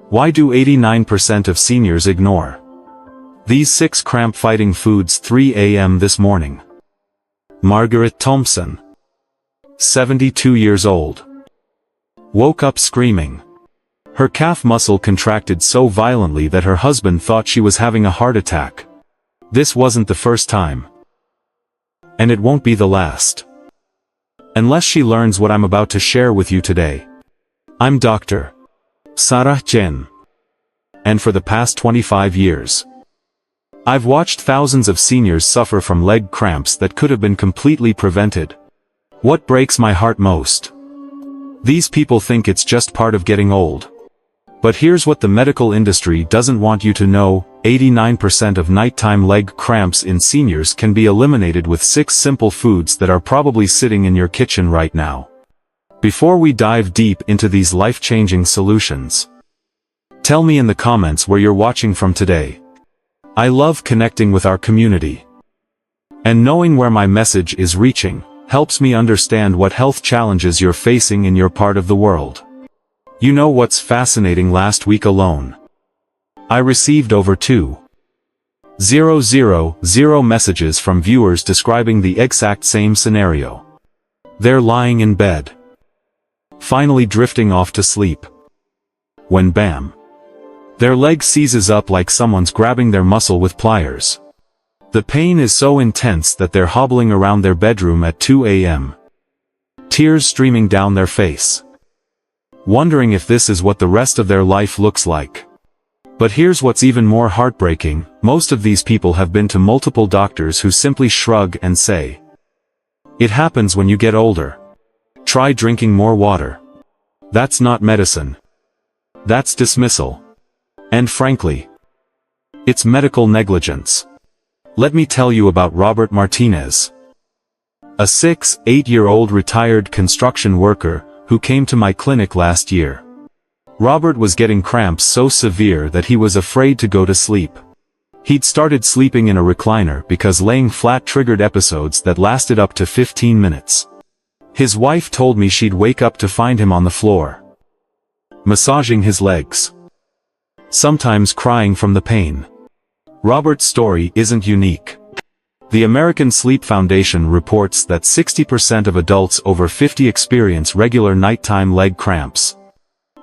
Why do 89% of seniors ignore these 6 cramp-fighting foods 3 a.m. this morning? Margaret Thompson, 72 years old, woke up screaming. Her calf muscle contracted so violently that her husband thought she was having a heart attack. This wasn't the first time. And it won't be the last. Unless she learns what I'm about to share with you today. I'm Dr. Chen. And for the past 25 years, I've watched thousands of seniors suffer from leg cramps that could have been completely prevented. What breaks my heart most? These people think it's just part of getting old. But here's what the medical industry doesn't want you to know: 89% of nighttime leg cramps in seniors can be eliminated with 6 simple foods that are probably sitting in your kitchen right now. Before we dive deep into these life-changing solutions, tell me in the comments where you're watching from today. I love connecting with our community. And knowing where my message is reaching helps me understand what health challenges you're facing in your part of the world. You know what's fascinating? Last week alone, I received over 2,000 messages from viewers describing the exact same scenario. They're lying in bed, finally drifting off to sleep, when bam, their leg seizes up like someone's grabbing their muscle with pliers. The pain is so intense that they're hobbling around their bedroom at 2 a.m., tears streaming down their face, wondering if this is what the rest of their life looks like. But here's what's even more heartbreaking: most of these people have been to multiple doctors who simply shrug and say, "It happens when you get older. Try drinking more water." That's not medicine. That's dismissal. And frankly, it's medical negligence. Let me tell you about Robert Martinez, a 8-year-old retired construction worker who came to my clinic last year. Robert was getting cramps so severe that he was afraid to go to sleep. He'd started sleeping in a recliner because laying flat triggered episodes that lasted up to 15 minutes. His wife told me she'd wake up to find him on the floor, massaging his legs, sometimes crying from the pain. Robert's story isn't unique. The American Sleep Foundation reports that 60% of adults over 50 experience regular nighttime leg cramps.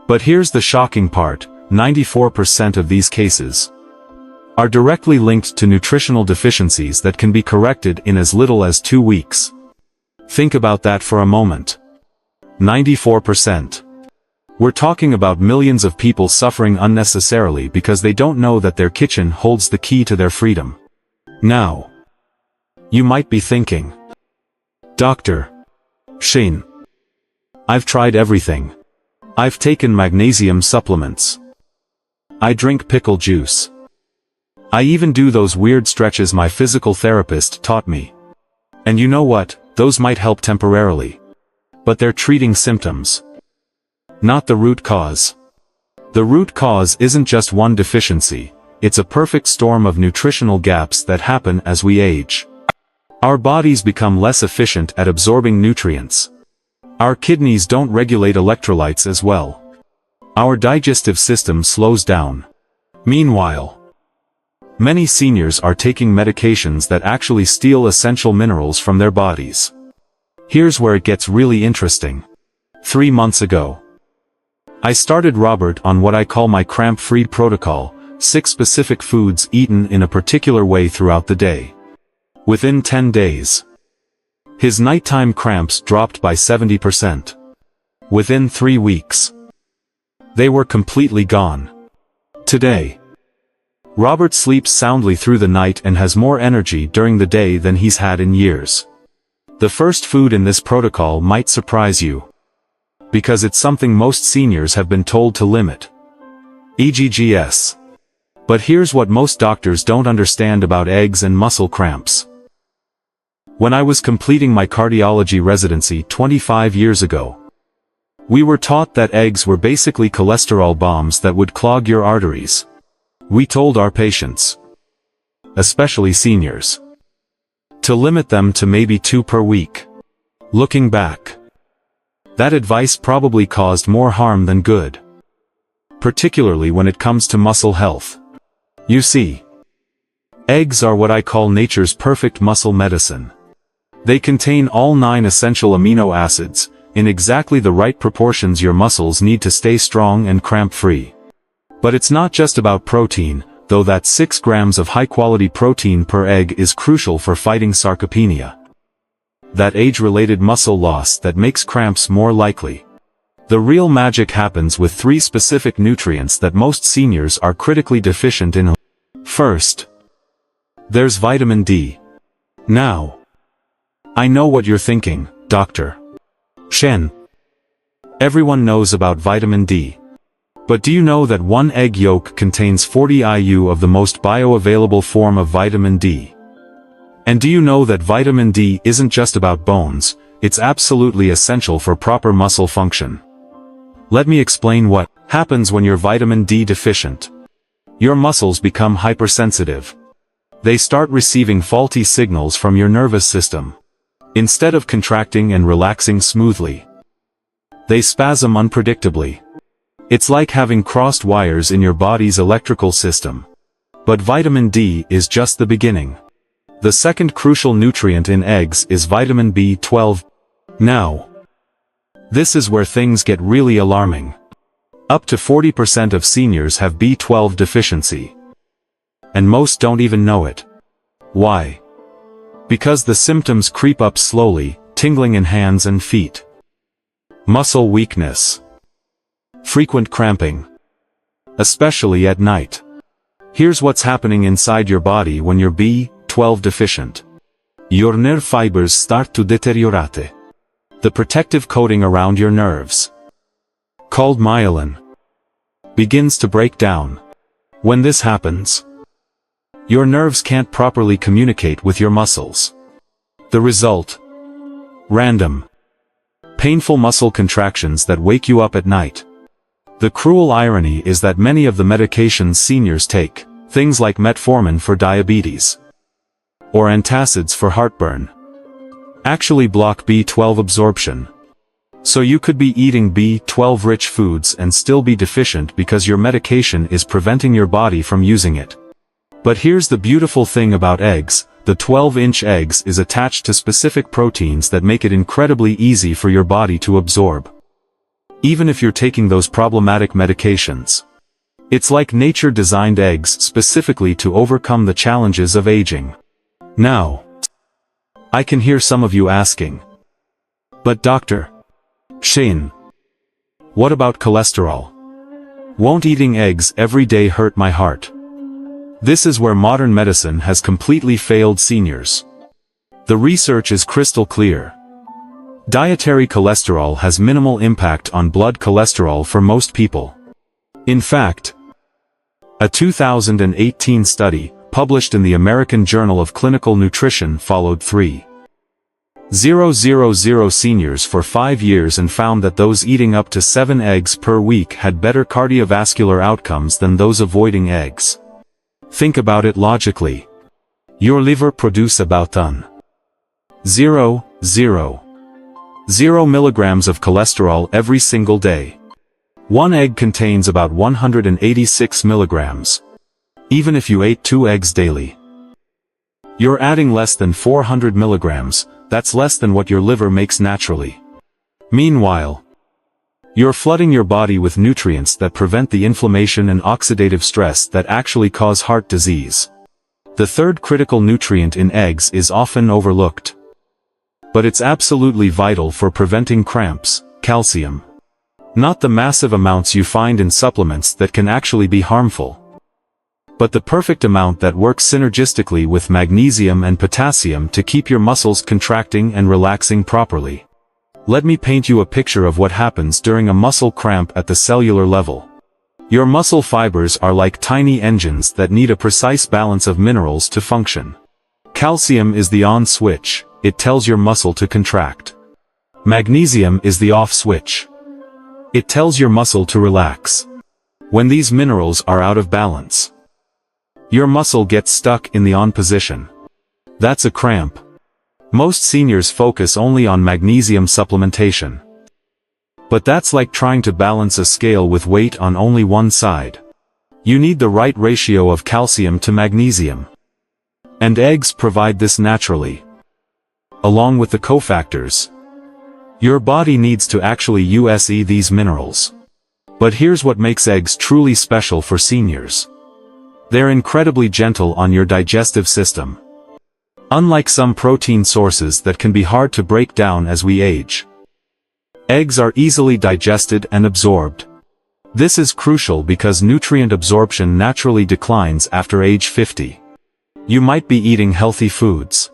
But here's the shocking part: 94% of these cases are directly linked to nutritional deficiencies that can be corrected in as little as 2 weeks. Think about that for a moment. 94%. We're talking about millions of people suffering unnecessarily because they don't know that their kitchen holds the key to their freedom. Now, you might be thinking, "Dr. Chen, I've tried everything. I've taken magnesium supplements. I drink pickle juice. I even do those weird stretches my physical therapist taught me. And you know what? Those might help temporarily. But they're treating symptoms, not the root cause." The root cause isn't just one deficiency, it's a perfect storm of nutritional gaps that happen as we age. Our bodies become less efficient at absorbing nutrients. Our kidneys don't regulate electrolytes as well. Our digestive system slows down. Meanwhile, many seniors are taking medications that actually steal essential minerals from their bodies. Here's where it gets really interesting. 3 months ago, I started Robert on what I call my cramp-free protocol: 6 specific foods eaten in a particular way throughout the day. Within 10 days, his nighttime cramps dropped by 70%. Within 3 weeks, they were completely gone. Today, Robert sleeps soundly through the night and has more energy during the day than he's had in years. The first food in this protocol might surprise you, because it's something most seniors have been told to limit: eggs. But here's what most doctors don't understand about eggs and muscle cramps. When I was completing my cardiology residency 25 years ago, we were taught that eggs were basically cholesterol bombs that would clog your arteries. We told our patients, especially seniors, to limit them to maybe 2 per week. Looking back, that advice probably caused more harm than good. particularly when it comes to muscle health. You see, eggs are what I call nature's perfect muscle medicine. They contain all 9 essential amino acids, in exactly the right proportions your muscles need to stay strong and cramp-free. But it's not just about protein, though that 6 grams of high-quality protein per egg is crucial for fighting sarcopenia, that age-related muscle loss that makes cramps more likely. The real magic happens with 3 specific nutrients that most seniors are critically deficient in. First, there's vitamin D. Now, I know what you're thinking, Dr. Chen. Everyone knows about vitamin D. But do you know that one egg yolk contains 40 IU of the most bioavailable form of vitamin D? And do you know that vitamin D isn't just about bones, it's absolutely essential for proper muscle function? Let me explain what happens when you're vitamin D deficient. Your muscles become hypersensitive. They start receiving faulty signals from your nervous system. Instead of contracting and relaxing smoothly, they spasm unpredictably. It's like having crossed wires in your body's electrical system. But vitamin D is just the beginning. The second crucial nutrient in eggs is vitamin B12. Now, this is where things get really alarming. Up to 40% of seniors have B12 deficiency. And most don't even know it. Why? Because the symptoms creep up slowly, tingling in hands and feet, muscle weakness, frequent cramping, especially at night. Here's what's happening inside your body when you're B12 deficient. Your nerve fibers start to deteriorate. The protective coating around your nerves, called myelin, begins to break down. When this happens, your nerves can't properly communicate with your muscles. The result? Random, painful muscle contractions that wake you up at night. The cruel irony is that many of the medications seniors take, things like metformin for diabetes, or antacids for heartburn, actually block B12 absorption. So you could be eating B12-rich foods and still be deficient because your medication is preventing your body from using it. But here's the beautiful thing about eggs: the 12-inch eggs is attached to specific proteins that make it incredibly easy for your body to absorb, even if you're taking those problematic medications. It's like nature designed eggs specifically to overcome the challenges of aging. Now, I can hear some of you asking, but Dr. Chen, what about cholesterol? Won't eating eggs every day hurt my heart? This is where modern medicine has completely failed seniors. The research is crystal clear. Dietary cholesterol has minimal impact on blood cholesterol for most people. In fact, a 2018 study, published in the American Journal of Clinical Nutrition, followed 3,000 seniors for 5 years and found that those eating up to 7 eggs per week had better cardiovascular outcomes than those avoiding eggs. Think about it logically. Your liver produces about 0.0 milligrams of cholesterol every single day. One egg contains about 186 milligrams. Even if you ate 2 eggs daily, you're adding less than 400 milligrams. That's less than what your liver makes naturally. Meanwhile, you're flooding your body with nutrients that prevent the inflammation and oxidative stress that actually cause heart disease. The third critical nutrient in eggs is often overlooked, but it's absolutely vital for preventing cramps: calcium. Not the massive amounts you find in supplements that can actually be harmful, but the perfect amount that works synergistically with magnesium and potassium to keep your muscles contracting and relaxing properly. Let me paint you a picture of what happens during a muscle cramp at the cellular level. Your muscle fibers are like tiny engines that need a precise balance of minerals to function. Calcium is the on switch, it tells your muscle to contract. Magnesium is the off switch, it tells your muscle to relax. When these minerals are out of balance, your muscle gets stuck in the on position. That's a cramp. Most seniors focus only on magnesium supplementation, But that's like trying to balance a scale with weight on only one side. You need the right ratio of calcium to magnesium. And eggs provide this naturally. Along with the cofactors. Your body needs to actually use these minerals. But here's what makes eggs truly special for seniors. They're incredibly gentle on your digestive system. Unlike some protein sources that can be hard to break down as we age. Eggs are easily digested and absorbed. This is crucial because nutrient absorption naturally declines after age 50. You might be eating healthy foods.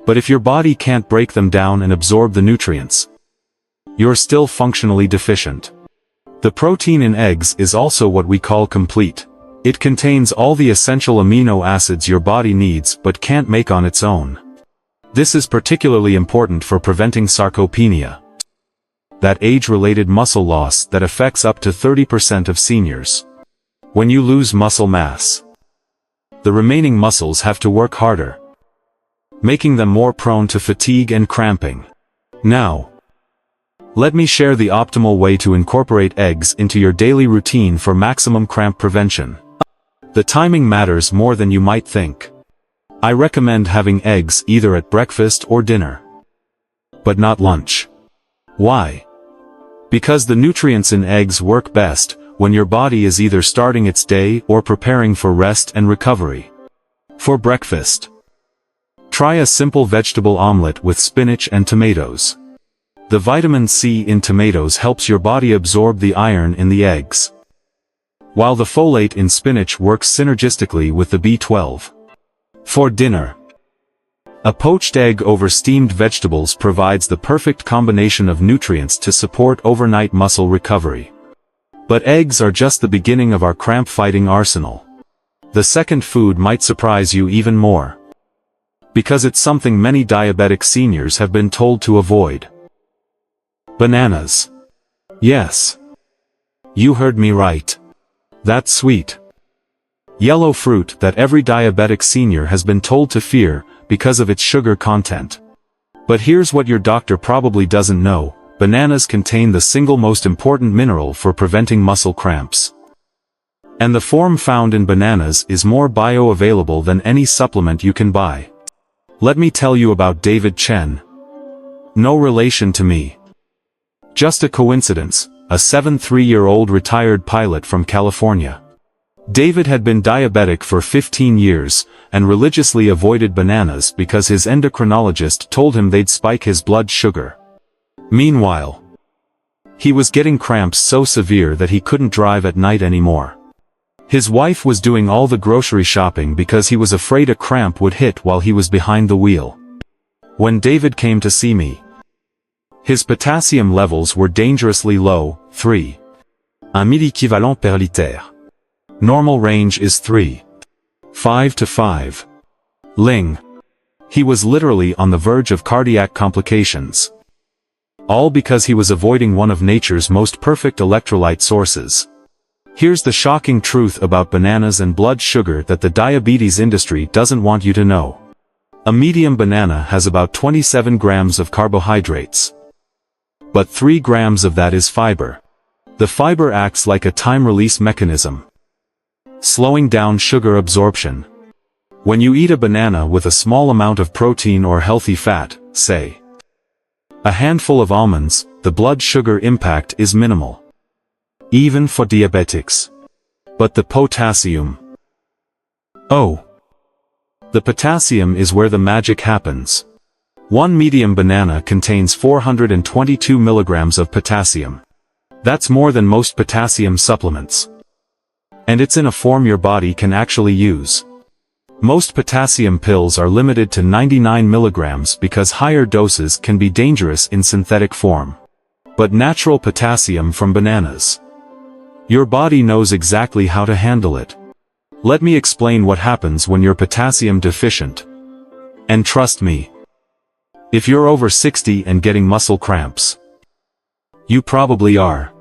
But if your body can't break them down and absorb the nutrients, you're still functionally deficient. The protein in eggs is also what we call complete. It contains all the essential amino acids your body needs but can't make on its own. This is particularly important for preventing sarcopenia, that age-related muscle loss that affects up to 30% of seniors. When you lose muscle mass, the remaining muscles have to work harder, making them more prone to fatigue and cramping. Now, let me share the optimal way to incorporate eggs into your daily routine for maximum cramp prevention. The timing matters more than you might think. I recommend having eggs either at breakfast or dinner, but not lunch. Why? Because the nutrients in eggs work best when your body is either starting its day or preparing for rest and recovery. For breakfast, try a simple vegetable omelette with spinach and tomatoes. The vitamin C in tomatoes helps your body absorb the iron in the eggs, while the folate in spinach works synergistically with the B12. For dinner, a poached egg over steamed vegetables provides the perfect combination of nutrients to support overnight muscle recovery. But eggs are just the beginning of our cramp-fighting arsenal. The second food might surprise you even more, because it's something many diabetic seniors have been told to avoid. Bananas. Yes. You heard me right. That sweet, yellow fruit that every diabetic senior has been told to fear because of its sugar content. But here's what your doctor probably doesn't know: bananas contain the single most important mineral for preventing muscle cramps. And the form found in bananas is more bioavailable than any supplement you can buy. Let me tell you about David Chen. No relation to me. Just a coincidence, a 73-year-old retired pilot from California. David had been diabetic for 15 years, and religiously avoided bananas because his endocrinologist told him they'd spike his blood sugar. Meanwhile, he was getting cramps so severe that he couldn't drive at night anymore. His wife was doing all the grocery shopping because he was afraid a cramp would hit while he was behind the wheel. When David came to see me, his potassium levels were dangerously low, 3 mg per liter. Normal range is 3.5 to 5 Ling. He was literally on the verge of cardiac complications. All because he was avoiding one of nature's most perfect electrolyte sources. Here's the shocking truth about bananas and blood sugar that the diabetes industry doesn't want you to know. A medium banana has about 27 grams of carbohydrates. But 3 grams of that is fiber. The fiber acts like a time-release mechanism, slowing down sugar absorption. When you eat a banana with a small amount of protein or healthy fat, say a handful of almonds, the blood sugar impact is minimal, even for diabetics. But the potassium. Oh. The potassium is where the magic happens. One medium banana contains 422 milligrams of potassium. That's more than most potassium supplements. And it's in a form your body can actually use. Most potassium pills are limited to 99 milligrams because higher doses can be dangerous in synthetic form. But natural potassium from bananas. Your body knows exactly how to handle it. Let me explain what happens when you're potassium deficient. And trust me, if you're over 60 and getting muscle cramps, you probably are.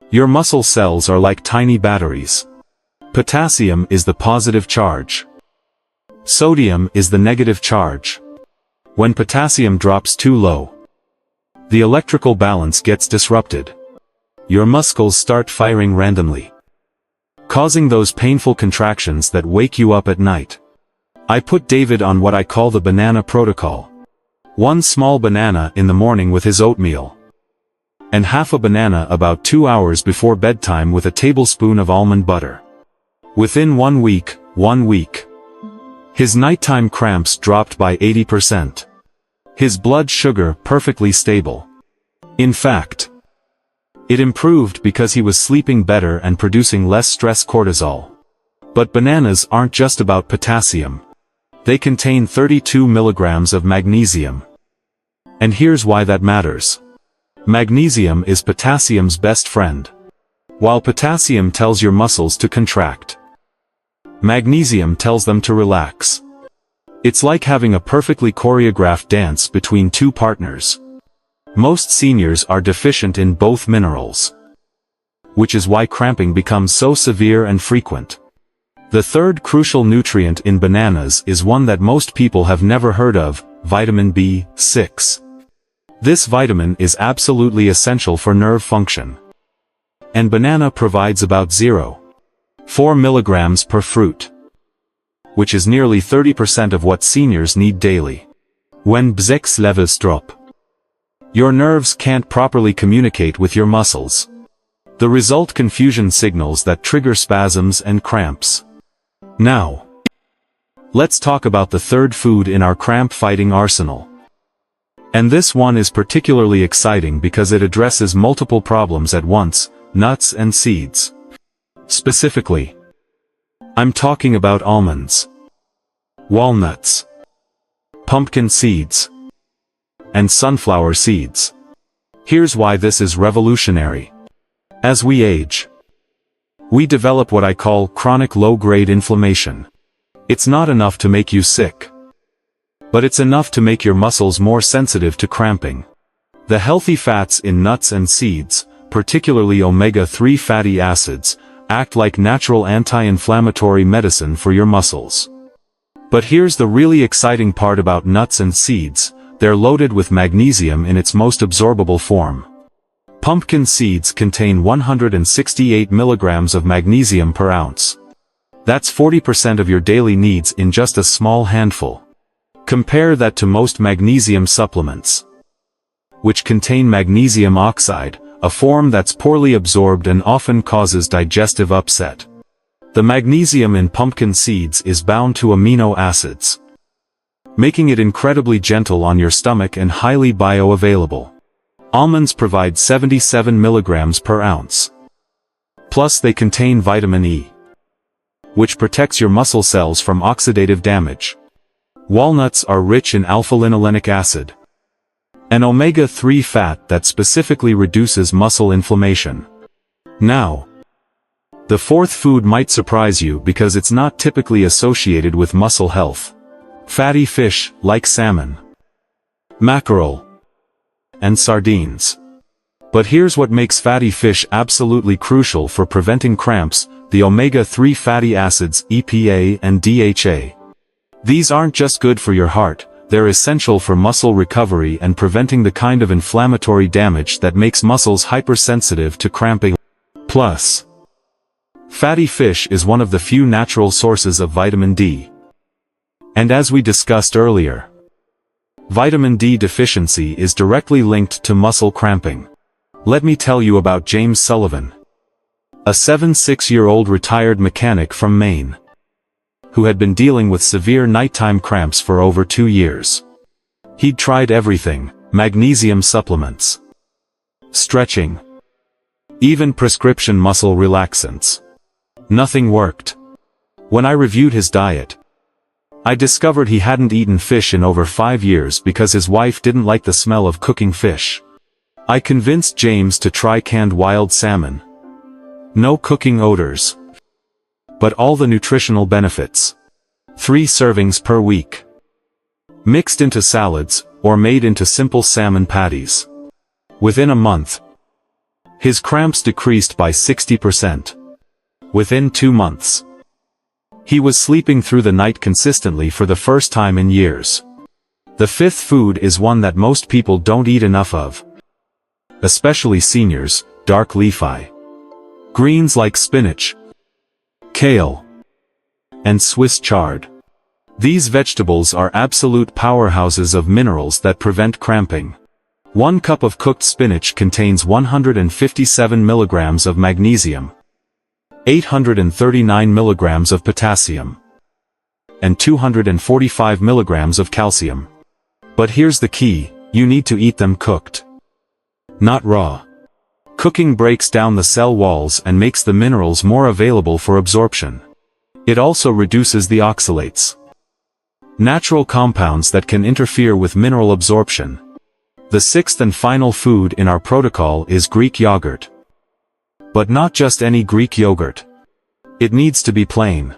Your muscle cells are like tiny batteries. Potassium is the positive charge. Sodium is the negative charge. When potassium drops too low, the electrical balance gets disrupted. Your muscles start firing randomly, causing those painful contractions that wake you up at night. I put David on what I call the banana protocol. One small banana in the morning with his oatmeal, and half a banana about 2 hours before bedtime with a tablespoon of almond butter. Within 1 week, his nighttime cramps dropped by 80%. His blood sugar perfectly stable. In fact, it improved because he was sleeping better and producing less stress cortisol. But bananas aren't just about potassium. They contain 32 milligrams of magnesium. And here's why that matters. Magnesium is potassium's best friend. While potassium tells your muscles to contract, magnesium tells them to relax. It's like having a perfectly choreographed dance between two partners. Most seniors are deficient in both minerals, which is why cramping becomes so severe and frequent. The third crucial nutrient in bananas is one that most people have never heard of, vitamin B6. This vitamin is absolutely essential for nerve function. And banana provides about 0.4 milligrams per fruit, which is nearly 30% of what seniors need daily. When B6 levels drop, your nerves can't properly communicate with your muscles. The result: confusion signals that trigger spasms and cramps. Now, let's talk about the third food in our cramp-fighting arsenal. And this one is particularly exciting because it addresses multiple problems at once: nuts and seeds. Specifically, I'm talking about almonds, walnuts, pumpkin seeds, and sunflower seeds. Here's why this is revolutionary. As we age, we develop what I call chronic low-grade inflammation. It's not enough to make you sick, but it's enough to make your muscles more sensitive to cramping. The healthy fats in nuts and seeds, particularly omega-3 fatty acids, act like natural anti-inflammatory medicine for your muscles. But here's the really exciting part about nuts and seeds: they're loaded with magnesium in its most absorbable form. Pumpkin seeds contain 168 milligrams of magnesium per ounce. That's 40% of your daily needs in just a small handful. Compare that to most magnesium supplements, which contain magnesium oxide, a form that's poorly absorbed and often causes digestive upset. The magnesium in pumpkin seeds is bound to amino acids, making it incredibly gentle on your stomach and highly bioavailable. Almonds provide 77 milligrams per ounce. Plus they contain vitamin E, which protects your muscle cells from oxidative damage. Walnuts are rich in alpha-linolenic acid, an omega-3 fat that specifically reduces muscle inflammation. Now, the fourth food might surprise you because it's not typically associated with muscle health. Fatty fish, like salmon, mackerel, and sardines. But here's what makes fatty fish absolutely crucial for preventing cramps: the omega-3 fatty acids EPA and DHA. These aren't just good for your heart, they're essential for muscle recovery and preventing the kind of inflammatory damage that makes muscles hypersensitive to cramping. Plus, fatty fish is one of the few natural sources of vitamin D. And as we discussed earlier, vitamin D deficiency is directly linked to muscle cramping. Let me tell you about James Sullivan, a 76-year-old retired mechanic from Maine, who had been dealing with severe nighttime cramps for over 2 years. He'd tried everything: magnesium supplements, stretching, even prescription muscle relaxants. Nothing worked. When I reviewed his diet, I discovered he hadn't eaten fish in over 5 years because his wife didn't like the smell of cooking fish. I convinced James to try canned wild salmon. No cooking odors, but all the nutritional benefits. 3 servings per week, mixed into salads, or made into simple salmon patties. Within a month, his cramps decreased by 60%. Within 2 months, he was sleeping through the night consistently for the first time in years. The fifth food is one that most people don't eat enough of: especially seniors, dark leafy greens like spinach, kale, and Swiss chard. These vegetables are absolute powerhouses of minerals that prevent cramping. 1 cup of cooked spinach contains 157 milligrams of magnesium, 839 milligrams of potassium, and 245 milligrams of calcium. But here's the key, you need to eat them cooked, not raw. Cooking breaks down the cell walls and makes the minerals more available for absorption. It also reduces the oxalates, natural compounds that can interfere with mineral absorption. The 6th and final food in our protocol is Greek yogurt. But not just any Greek yogurt. It needs to be plain,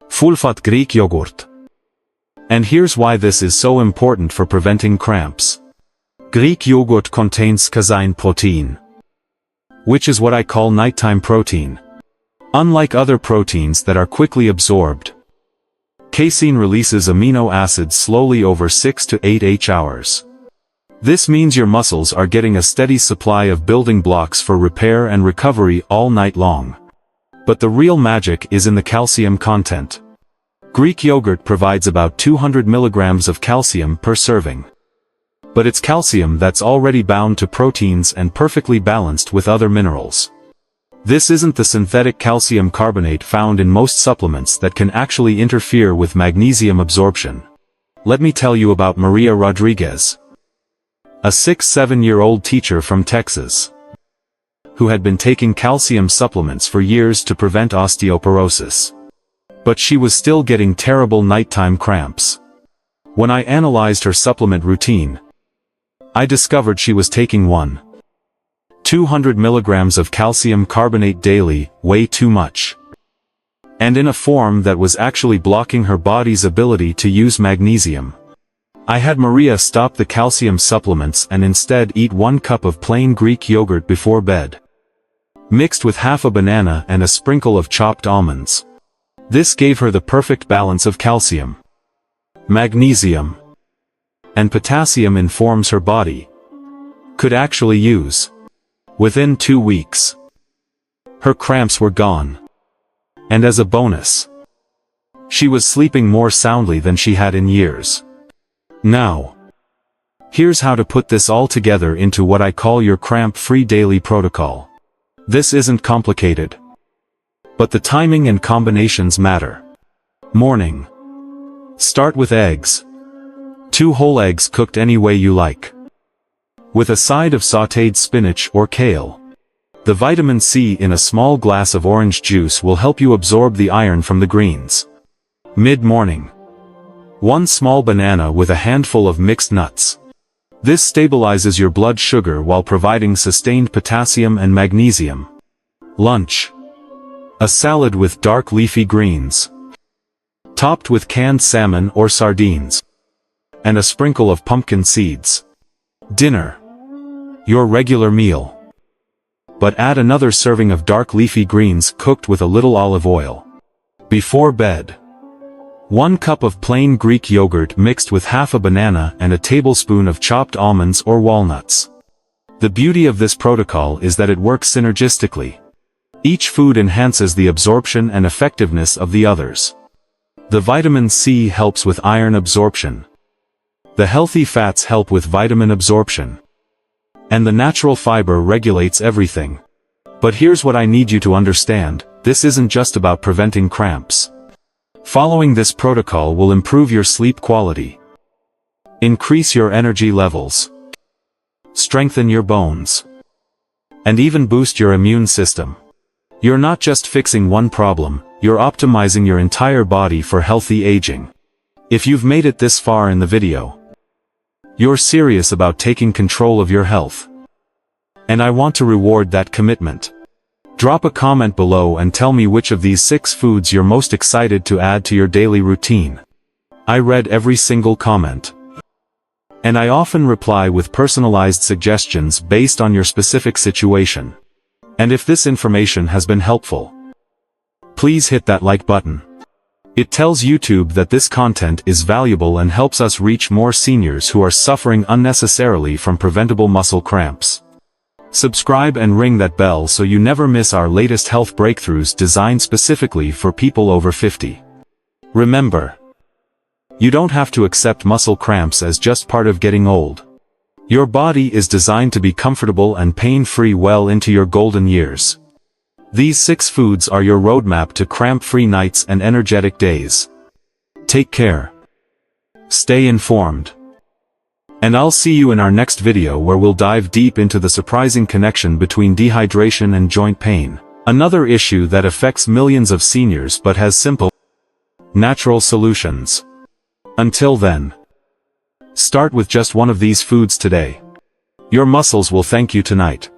full-fat Greek yogurt. And here's why this is so important for preventing cramps. Greek yogurt contains casein protein, which is what I call nighttime protein. Unlike other proteins that are quickly absorbed, casein releases amino acids slowly over 6 to 8 hours. This means your muscles are getting a steady supply of building blocks for repair and recovery all night long. But the real magic is in the calcium content. Greek yogurt provides about 200 milligrams of calcium per serving. But it's calcium that's already bound to proteins and perfectly balanced with other minerals. This isn't the synthetic calcium carbonate found in most supplements that can actually interfere with magnesium absorption. Let me tell you about Maria Rodriguez, a 6-7-year-old teacher from Texas, who had been taking calcium supplements for years to prevent osteoporosis. But she was still getting terrible nighttime cramps. When I analyzed her supplement routine, I discovered she was taking 200 milligrams of calcium carbonate daily, way too much. And in a form that was actually blocking her body's ability to use magnesium. I had Maria stop the calcium supplements and instead eat 1 cup of plain Greek yogurt before bed, mixed with half a banana and a sprinkle of chopped almonds. This gave her the perfect balance of calcium, magnesium, and potassium in forms her body could actually use. Within 2 weeks, her cramps were gone. And as a bonus, she was sleeping more soundly than she had in years. Now, here's how to put this all together into what I call your cramp-free daily protocol. This isn't complicated, but the timing and combinations matter. Morning. Start with eggs. 2 whole eggs cooked any way you like, with a side of sautéed spinach or kale. The vitamin C in a small glass of orange juice will help you absorb the iron from the greens. Mid-morning. 1 small banana with a handful of mixed nuts. This stabilizes your blood sugar while providing sustained potassium and magnesium. Lunch. A salad with dark leafy greens, topped with canned salmon or sardines, and a sprinkle of pumpkin seeds. Dinner. Your regular meal, but add another serving of dark leafy greens cooked with a little olive oil. Before bed. 1 cup of plain Greek yogurt mixed with half a banana and a tablespoon of chopped almonds or walnuts. The beauty of this protocol is that it works synergistically. Each food enhances the absorption and effectiveness of the others. The vitamin C helps with iron absorption. The healthy fats help with vitamin absorption. And the natural fiber regulates everything. But here's what I need you to understand, this isn't just about preventing cramps. Following this protocol will improve your sleep quality, increase your energy levels, strengthen your bones, and even boost your immune system. You're not just fixing one problem, you're optimizing your entire body for healthy aging. If you've made it this far in the video, you're serious about taking control of your health. And I want to reward that commitment. Drop a comment below and tell me which of these 6 foods you're most excited to add to your daily routine. I read every single comment. And I often reply with personalized suggestions based on your specific situation. And if this information has been helpful, please hit that like button. It tells YouTube that this content is valuable and helps us reach more seniors who are suffering unnecessarily from preventable muscle cramps. Subscribe and ring that bell so you never miss our latest health breakthroughs designed specifically for people over 50. Remember, you don't have to accept muscle cramps as just part of getting old. Your body is designed to be comfortable and pain-free well into your golden years. These 6 foods are your roadmap to cramp-free nights and energetic days. Take care. Stay informed. And I'll see you in our next video where we'll dive deep into the surprising connection between dehydration and joint pain, another issue that affects millions of seniors but has simple, natural solutions. Until then, start with just one of these foods today. Your muscles will thank you tonight.